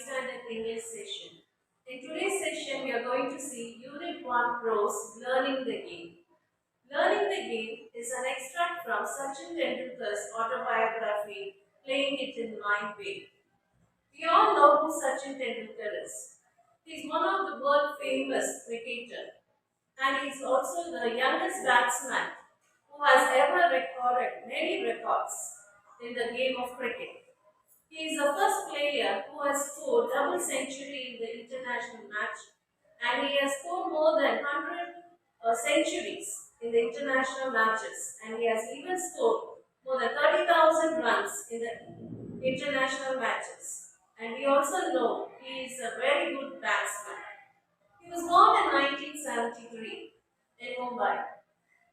extended English session. In today's session, we are going to see Unit 1 Prose Learning the Game. Learning the Game is an extract from Sachin Tendulkar's autobiography, Playing It in My Way. We all know who Sachin Tendulkar is. He is one of the world famous cricketer and he is also the youngest batsman who has ever recorded many records in the game of cricket. He is the first player who has scored double century in the international match and he has scored more than 100 centuries in the international matches and he has even scored more than 30,000 runs in the international matches. And we also know he is a very good batsman. He was born in 1973 in Mumbai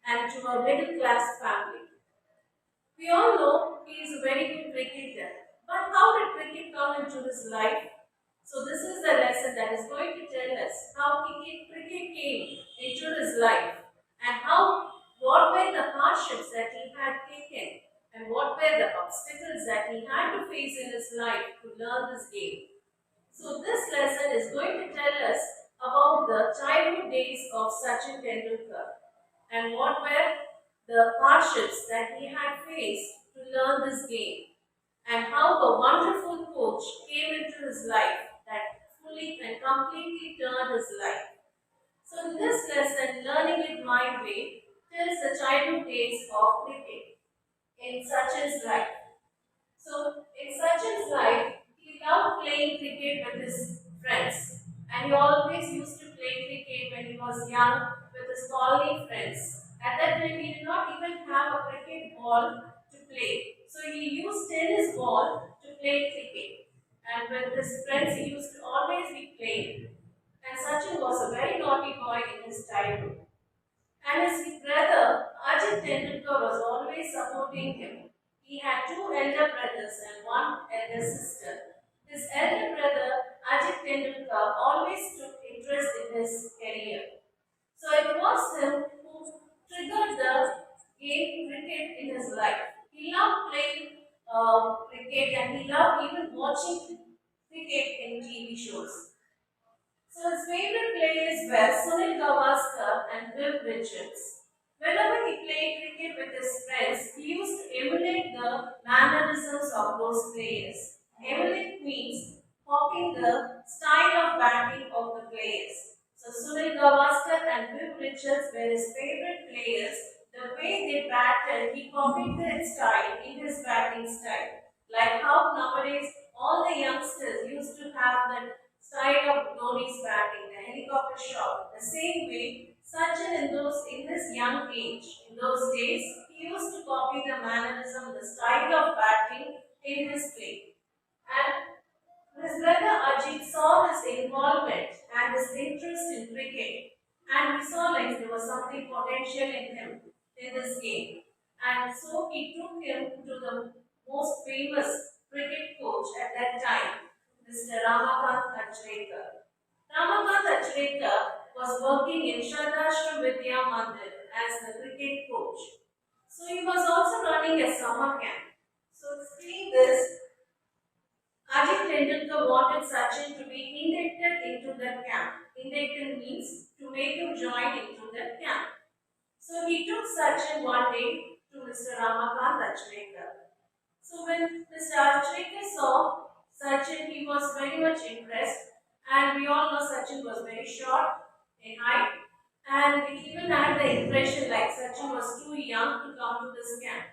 and to a middle class family. We all know he is a very good cricketer. But how did cricket come into his life? So this is the lesson that is going to tell us how cricket came into his life and what were the hardships that he had taken and what were the obstacles that he had to face in his life to learn this game. So this lesson is going to tell us about the childhood days of Sachin Tendulkar and what were the hardships that he had faced to learn this game and how a wonderful coach came into his life that fully and completely turned his life. So in this lesson, Learning It My Way tells the childhood days of cricket in Sachin's life. So in Sachin's life, he loved playing cricket with his friends, and he always used to play cricket when he was young with his colony friends. At that time, he did not even have a cricket ball to play, so he used tennis ball to play cricket. And with his friends, he used to always be playing. And Sachin was a very naughty boy in his childhood. And his brother, Ajit Tendulkar, was always supporting him. He had two elder brothers and one elder sister. His elder brother, Ajit Tendulkar, always took interest in his career. So it was him who triggered the game cricket in his life. He loved playing cricket and he loved even watching cricket in TV shows. So his favorite players were Sunil Gavaskar and Bill Richards. Whenever he played cricket with his friends, he used to emulate the mannerisms of those players. Emulate means copying the style of batting of the players. So Sunil Gavaskar and Bill Richards were his favorite players. The way they batted, he copied their style in his batting style. Like how nowadays all the youngsters used to have that style of Dhoni's batting, the helicopter shot. The same way, Sachin in his young age, in those days, he used to copy the mannerism, the style of batting in his play. And his brother Ajit saw his involvement and his interest in cricket, and he saw like there was something potential in him in this game. And so he took him to the most famous cricket coach at that time, Mr. Ramakant Achrekar. Ramakant Achrekar was working in Shardashram Vidya Mandir as the cricket coach. So he was also running a summer camp. So seeing this, Ajit Tendulkar wanted Sachin to be inducted into the camp. Inducted means to make him join into the camp. So he took Sachin one day to Mr. Ramakant Achrekar. So when Mr. Achrekar saw Sachin, he was very much impressed, and we all know Sachin was very short in height, and we even had the impression like Sachin was too young to come to this camp.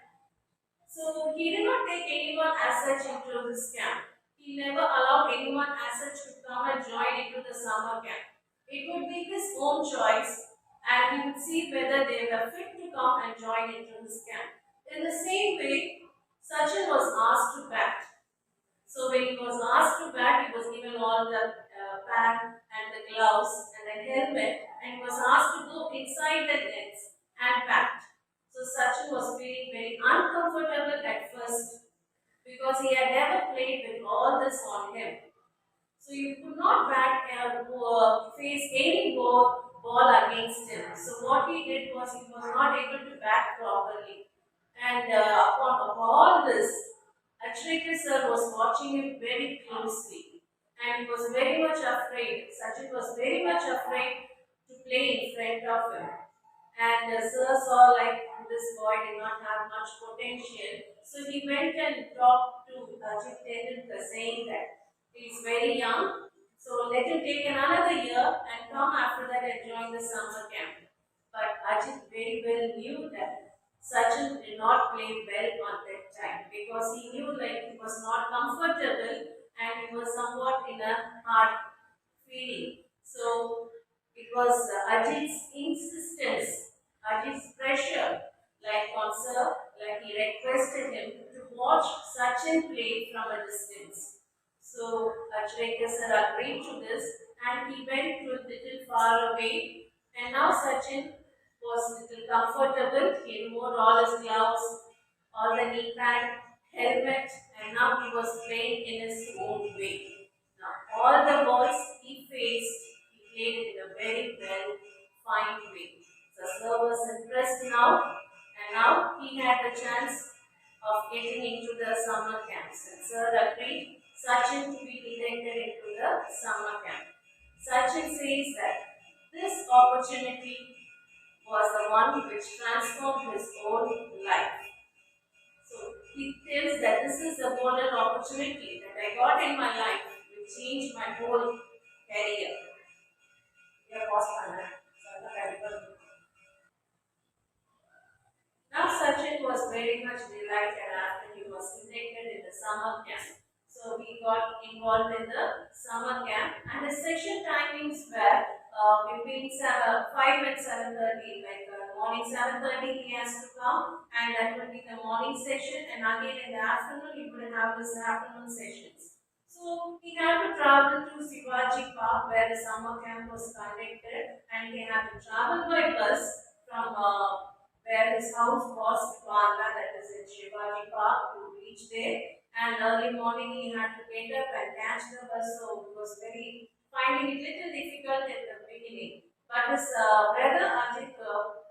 So he did not take anyone as such into his camp. He never allowed anyone as such to come and join into the summer camp. It would be his own choice, and he would see whether they were fit to come and join into his camp. In the same way, Sachin was asked to bat. So when he was asked to bat, he was given all the pad and the gloves and the helmet, and he was asked to go inside the nets and bat. So Sachin was feeling very uncomfortable at first because he had never played with all this on him. So you could not face any ball against him. So what he did was he was not able to bat properly. And upon all this, Achrekar sir was watching him very closely. And and he was very much afraid. Sachin was very much afraid to play in front of him. And Sir saw like this boy did not have much potential, so he went and talked to Ajit Tendulkar, saying that he is very young, so let him take another year and come after that and join the summer camp. But Ajit very well knew that Sachin did not play well on that time because he knew like he was not comfortable and he was somewhat in a hard feeling. So it was Ajit's insistence, Ajit's pressure, like on Sir, like he requested him to watch Sachin play from a distance. So Acharya sir agreed to this and he went to a little far away. And now Sachin was little comfortable. He wore all his gloves, all the knee pad, helmet, and now he was playing in his own way. Now all the balls he faced, he played it in a very well fine way. So Sir was impressed now, and now he had the chance of getting into the summer camps. And Sir agreed Sachin to be elected into the summer camp. Sachin says that this opportunity was the one which transformed his own life. So he tells that this is the golden opportunity that I got in my life which changed my whole career. Yeah, boss, now Sachin was very much delighted after he was selected in the summer camp. So he got involved in the summer camp and the session timings were between 5 and 7:30, like morning 7:30 he has to come and that will be the morning session and again in the afternoon he would have his afternoon sessions. So he had to travel to Shivaji Park where the summer camp was conducted and he had to travel by bus from where his house was, Wanda, that is in Shivaji Park, to reach there. And early morning he had to get up and catch the bus, so it was very finding it little difficult in the beginning. But his brother Ajit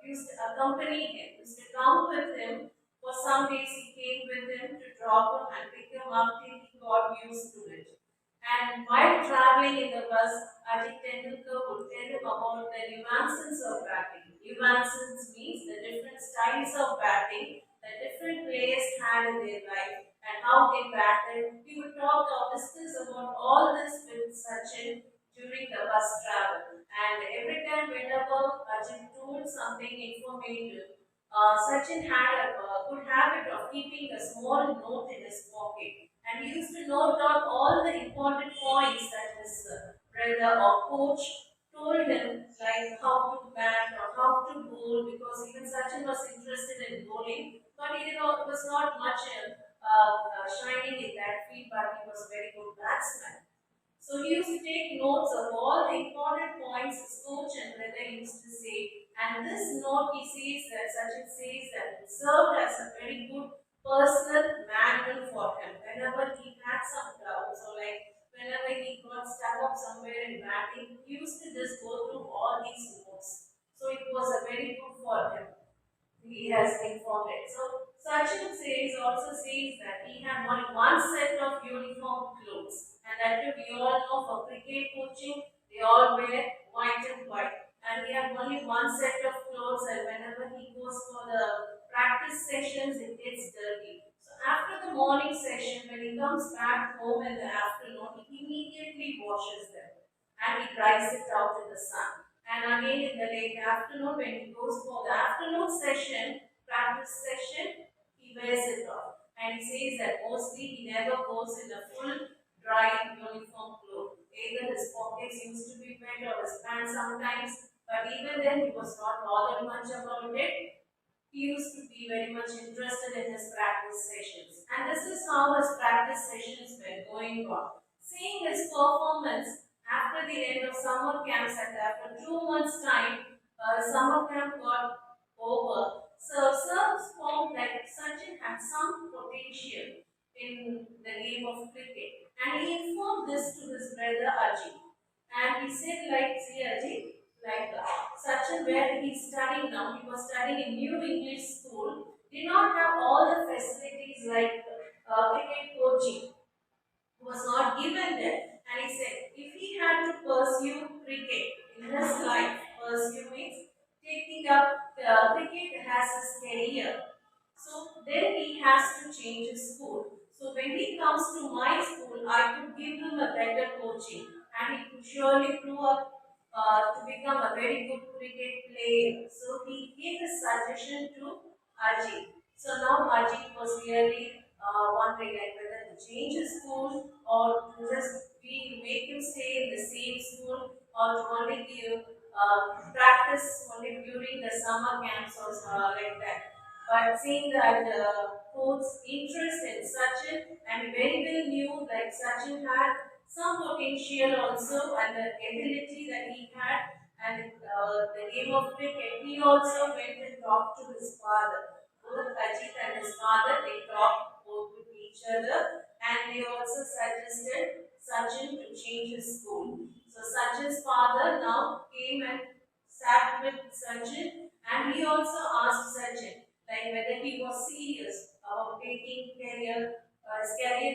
used to accompany him, used to come with him. For some days he came with him to drop him and pick him up till he got used to it. And while traveling in the bus, Ajit Tendulkar would tell him about the nuances of batting. Nuances means the different styles of batting that different players had in their life and how they batted. We would talk or discuss about all this with Sachin during the bus travel. And every time whenever Ajit told something informative, Sachin had a good habit of keeping a small note in his pocket and he used to note down all the important points that his brother or coach told him, like how to bat or how to bowl, because even Sachin was interested in bowling, but he did not, was not much shining in that field, but he was a very good batsman. So he used to take notes of all the important points his coach and brother used to say. And this note he says that Sachin says that it served as a very good personal manual for him. Whenever he had some doubts or like whenever he got stuck up somewhere in batting, he used to just go through all these notes. So it was a very good for him he has informed it. So Sachin says also says that he had only one set of uniform clothes, and that too we all know for cricket coaching they all wear white and white, and he had only one set of clothes, and whenever he goes for the practice sessions, it gets dirty. So after the morning session, when he comes back home in the afternoon, he immediately washes them and he dries it out in the sun. And again in the late afternoon, when he goes for the afternoon session, practice session, he wears it off. And he says that mostly he never goes in a full dry uniform cloth. Either his pockets used to be wet or his pants sometimes, but even then he was not bothered much about it. He used to be very much interested in his practice sessions. And this is how his practice sessions were going on. Seeing his performance after the end of summer camps and after 2 months' time, summer camp got over. So Sir found that Sachin had some potential in the game of cricket. And he informed this to his brother Ajit. And he said, like, see Ajit, like Sachin, where he's studying now, he was studying in New English School, did not have all the facilities like cricket coaching was not given there. And he said, coaching, and he could surely grew up to become a very good cricket player. So he gave a suggestion to Ajit. So now Ajit was really wondering like whether to change his school or to just make him stay in the same school or to only give practice only during the summer camps or like that. But seeing that coach's interest in Sachin and very well knew like Sachin had some potential also and the ability that he had and the game of cricket, he also went and talked to his father. Both Ajit and his father, they talked both with each other and they also suggested Sachin to change his school. So Sachin's father now came and sat with Sachin and he also asked Sachin like whether he was serious about taking his career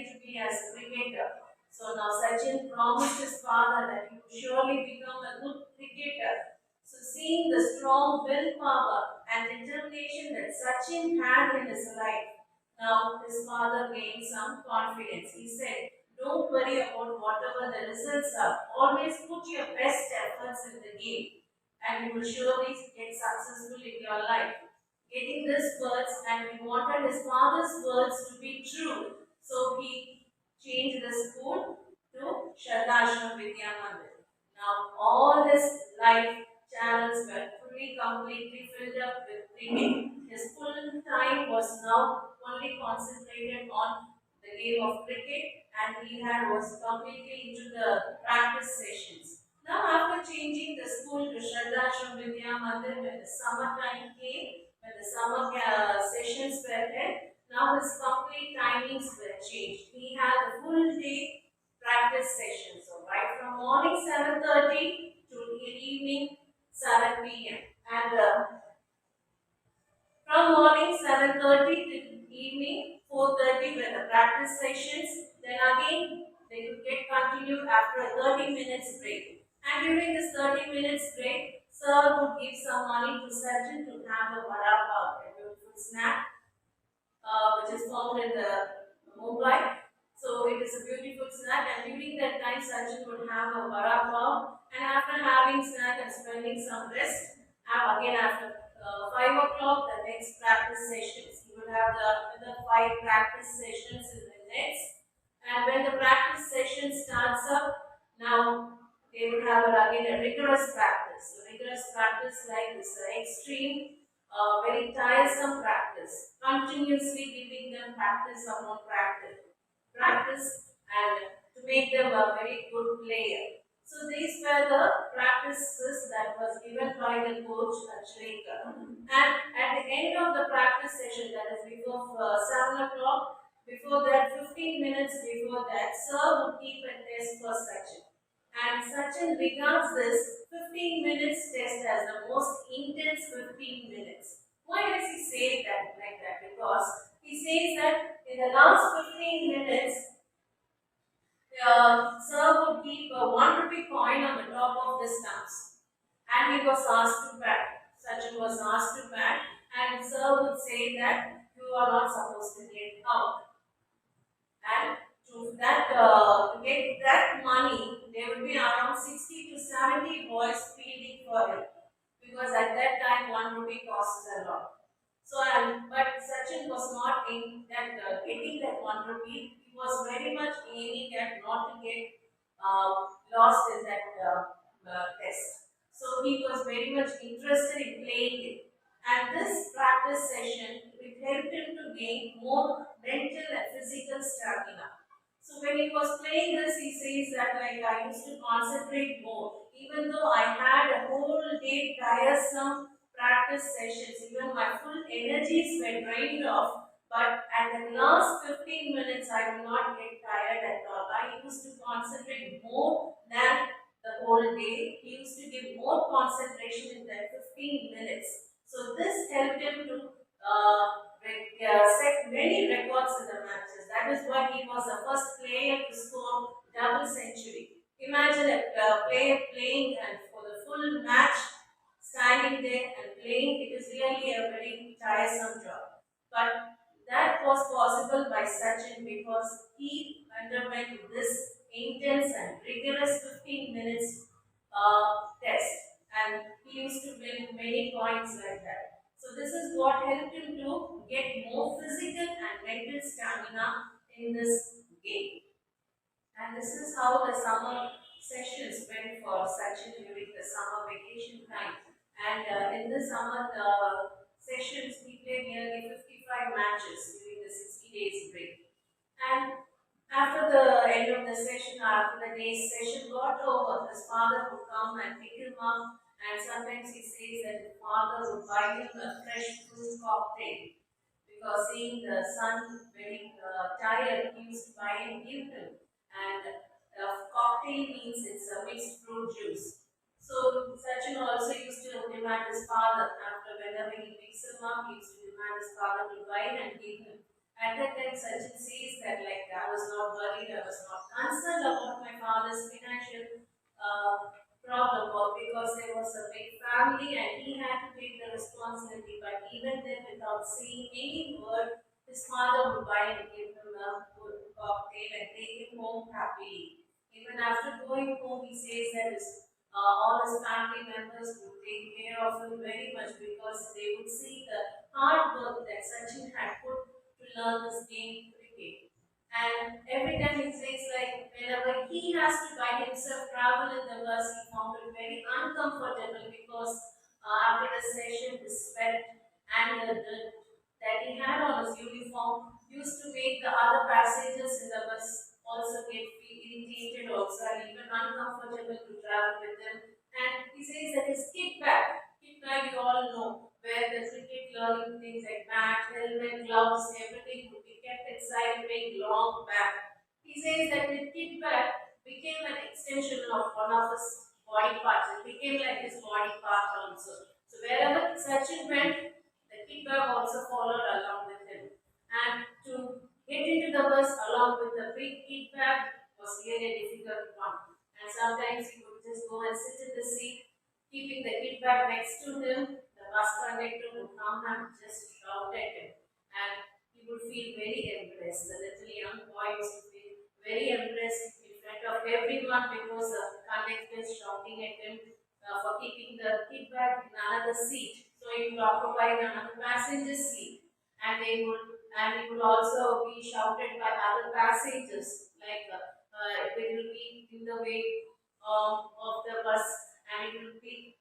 to be as a cricketer. So now Sachin promised his father that he would surely become a good cricketer. So seeing the strong willpower and determination that Sachin had in his life, now his father gained some confidence. He said, "Don't worry about whatever the results are. Always put your best efforts in the game, and you will surely get successful in your life." Getting these words, and he wanted his father's words to be true. So he changed the school to Shardashram Vidya Mandir. Now all his life channels were fully completely filled up with cricket. His full time was now only concentrated on the game of cricket and he had was completely into the practice sessions. Now after changing the school to Shardashram Vidya Mandir when the summer time came, when the summer sessions were held, now his complete timings were changed. He had a full day practice session. So right from morning 7:30 to evening 7 p.m. And from morning 7:30 to evening 4:30 were the practice sessions. Then again they would get continued after a 30 minutes break. And during this 30 minutes break, sir would give some money to Sachin to have a vada pav, a beautiful snack which is found in the Mumbai. So it is a beautiful snack and during that time Sachin would have a vada pav and after having snack and spending some rest, again after 5 o'clock the next practice sessions. He would have the 5 practice sessions in the nets and when the practice session starts up, now they would have again a rigorous practice. So rigorous practice like this extreme very tiresome practice, continuously giving them practice upon practice and to make them a very good player. So these were the practices that was given by the coach Achrika. And at the end of the practice session, that is before 7 o'clock, before that 15 minutes before that, sir would keep a test for Sachin. And Sachin regards this 15 minutes test as the most intense 15 minutes. Why does he say that like that? Because he says that in the last 15 minutes, sir would keep a 1 rupee coin on the top of the stumps. And he was asked to bat. Sachin was asked to bat, and sir would say that you are not supposed to get out. And to get that money, there would be around 60 to 70 boys fielding for him because at that time 1 rupee costs a lot. So, but Sachin was not in that getting that 1 rupee. He was very much aiming at not to get lost in that test. So he was very much interested in playing it. And this practice session it helped him to gain more mental and physical stamina. So when he was playing this, he says that like I used to concentrate more. Even though I had a whole day tiresome practice sessions, even my full energies were drained off. But at the last 15 minutes, I will not get tired at all. I used to concentrate more than the whole day. He used to give more concentration in that 15 minutes. So this helped him to set many records in the matches. That is why he was the first player to score double century. Imagine a player playing and for the full match, standing there and playing. It is really a very tiresome job. But that was possible by Sachin because he underwent this intense and rigorous 15 minutes test, and he used to win many points like that. So this is what helped him to get more physical and mental stamina in this game. And this is how the summer sessions went for Sachin during the summer vacation time. And in the summer sessions, we played nearly 55 matches during the 60 days break. And after the end of the session, after the day's session got over, his father would come and pick him up. And sometimes he says that the father would buy him a fresh fruit cocktail because seeing the son very tired, he used to buy and give him. And cocktail means it's a mixed fruit juice. So Sachin also used to demand his father after whenever he picks him up, he used to demand his father to buy and give him. At that time, Sachin says that like I was not worried, I was not concerned about my father's financial problem, or because there was a big family and he had to take the responsibility. But even then, without saying any word, his father would buy and give him a good cocktail and take him home happily. Even after going home, he says that all his family members would take care of him very much because they would see the hard work that Sachin had put to learn this game cricket. And every time he says like whenever he has to by himself travel in the bus, he found it very uncomfortable because after the session, the sweat and the dirt that he had on his uniform used to make the other passengers in the bus also get feel irritated also and even uncomfortable to travel with them. And he says that his kit bag you all know, where the cricket learning things like bat, helmet, gloves, everything would be kept inside a big long bag. He says that the kit bag became an extension of one of his body parts. It became like his body part also. So wherever Sachin went, the kit bag also followed along with him. And to get into the bus along with the big kit bag was really a difficult one. And sometimes he would just go and sit in the seat, keeping the kit bag next to him. The bus conductor would come and just shout at him. And he would feel very embarrassed. The little young boy used to feel very embarrassed in front of everyone because the conductor is shouting at him for keeping the kit bag in another seat. So he would occupy another passenger seat, and he would also be shouted by other passengers like they will be in the way of the bus, and it will be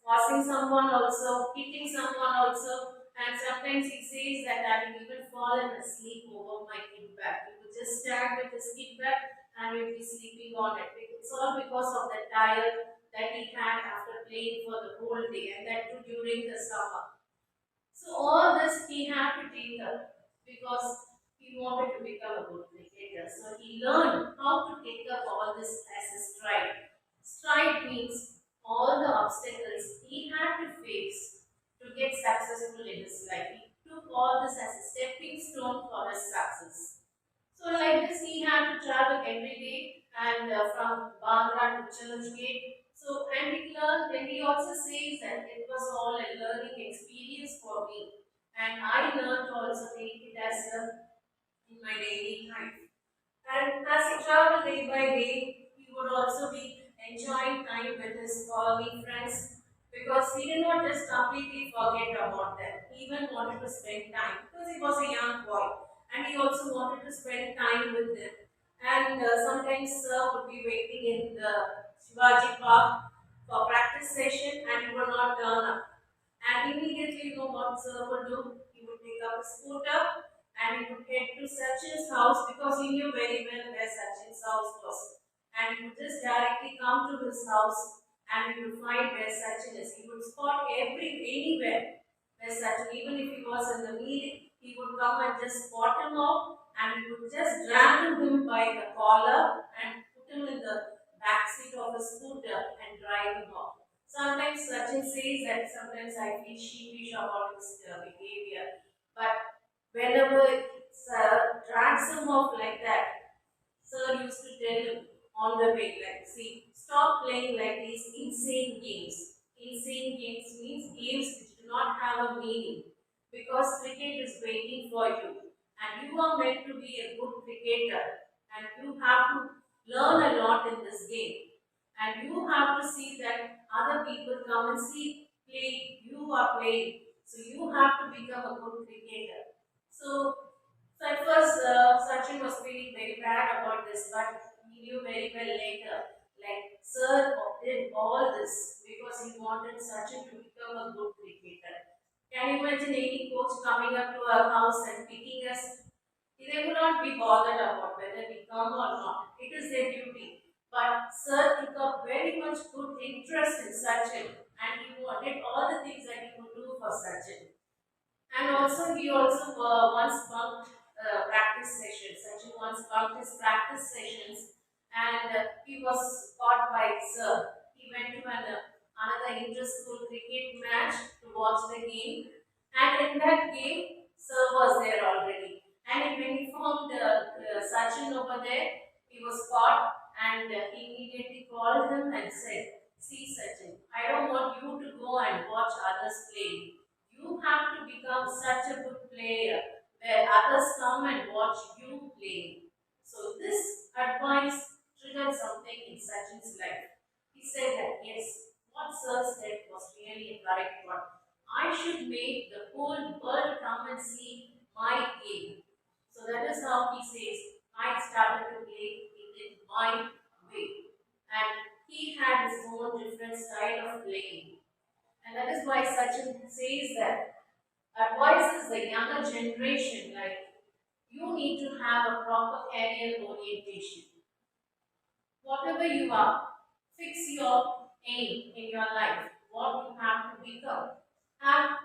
causing someone also, hitting someone also. And sometimes he says that I will even fallen asleep over my kit bag. He would just stand with his kit bag and will be sleeping on it. It's all because of the tire that he had after playing for the whole day, and that too during the summer. So all this he had to take up because he wanted to become a good cricketer. So he learned how to take up all this as a stride. Stride means all the obstacles he had to face to get successful in his life. He took all this as a stepping stone for his success. So like this, he had to travel every day and from Bandra to Churchgate. So and he learned, and he also says that it was all a learning experience for me, and I learned also take it as a in my daily life. And as he traveled day by day, he would also be enjoying time with his colleague friends because he did not just completely forget about them. He even wanted to spend time because he was a young boy, and he also wanted to spend time with them. And sometimes sir would be waiting in the Shivaji Park for practice session, and he would not turn up. And immediately, you know what sir would do? He would pick up a scooter and he would head to Sachin's house because he knew very well where Sachin's house was. And he would just directly come to his house and he would find where Sachin is. He would spot anywhere where Sachin, even if he was in the meeting, he would come and just spot him out and he would just drag him by the collar and put him in the back seat of a scooter and drive him off. Sometimes Sachin says that sometimes I feel sheepish about his behavior, but whenever drags him off like that, sir used to tell him on the way, like, see, stop playing like these insane games. Insane games means games which do not have a meaning because cricket is waiting for you and you are meant to be a good cricketer and you have to learn a lot in this game. and you have to see that other people come and see play. You are playing, so you have to become a good cricketer. So at first, Sachin was feeling very bad about this, but he knew very well later, like Sir did all this because he wanted Sachin to become a good cricketer. Can you imagine any coach coming up to our house and picking us? They would not be bothered about whether we come or not. It is their duty. But Sir took up very much good interest in Sachin, and he wanted all the things that he could do for Sachin. And also, he also once bunked practice sessions. Sachin once bunked his practice sessions, and he was caught by Sir. He went to another inter-school cricket match to watch the game, and in that game, Sir was there already. And when he found Sachin over there, he was caught, and he immediately called him and said, "See, Sachin, I don't want you to go and watch others play. You have to become such a good player where others come and watch you play." So this advice triggered something in Sachin's life. He said that yes, what Sir said was really a correct one. I should make the whole world come and see my game. So that is how he says, I started to play it in my way. And he had his own different style of playing. And that is why Sachin says that advises the younger generation like you need to have a proper career orientation. Whatever you are, fix your aim in your life, what you have to become.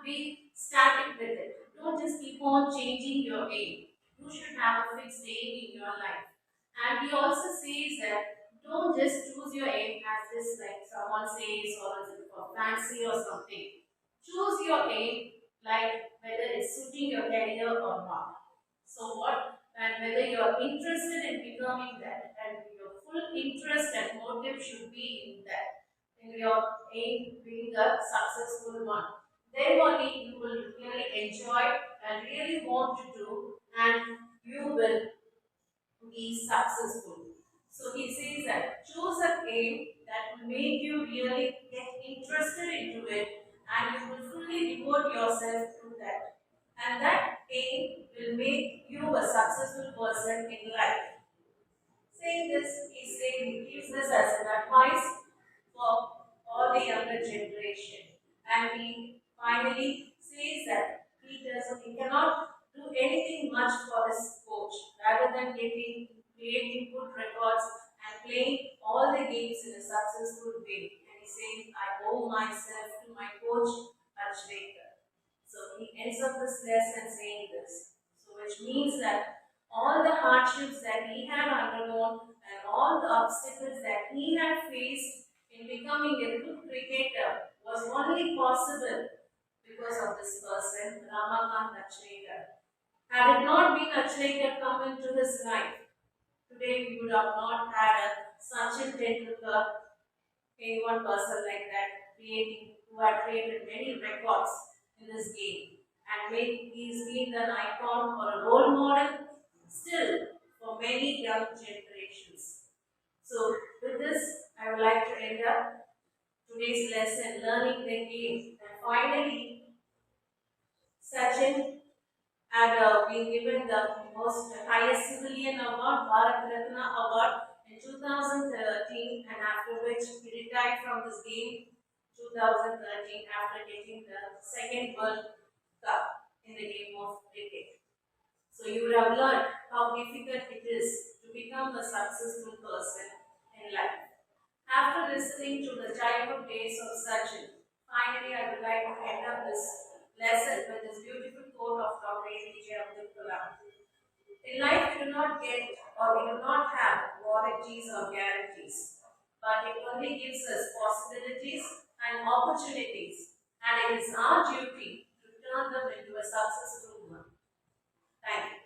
Be static with it. Don't just keep on changing your aim. You should have a fixed aim in your life. And he also says that don't just choose your aim as this, like someone says, or is it for fancy or something. Choose your aim like whether it's suiting your career or not. So what and whether you are interested in becoming that and your full interest and motive should be in that, in your aim being a successful one. Then only you will really enjoy and really want to do and you will be successful. So he says that choose a aim that will make you really get interested into it and you will fully devote yourself to that. And that aim will make you a successful person in life. Saying this, he gives this as an advice for all the younger generation. And he finally says that he cannot do anything much for his coach rather than creating good records and playing all the games in a successful way. And he says, I owe myself to my coach, Archvekar. So he ends up this lesson saying this. So which means that all the hardships that he had undergone and all the obstacles that he had faced in becoming a good cricketer was only possible because of this person, Ramakant Achrekar. Had it not been Achrekar come into his life, today we would have not had a Sachin Tendulkar, any one person like that, who had created many records in this game. And he's been an icon or a role model still for many young generations. So, with this, I would like to end up today's lesson, learning the game. And finally, Sachin had been given the most highest civilian award, Bharat Ratna Award, in 2013, and after which he retired from this game 2013 after getting the second World Cup in the game of cricket. So you would have learned how difficult it is to become a successful person in life. After listening to the childhood days of Sachin, finally I would like to end up this lesson with this beautiful quote of Dr. APJ Abdul Kalam. In life, we do not get or we do not have warranties or guarantees, but it only gives us possibilities and opportunities, and it is our duty to turn them into a successful one. Thank you.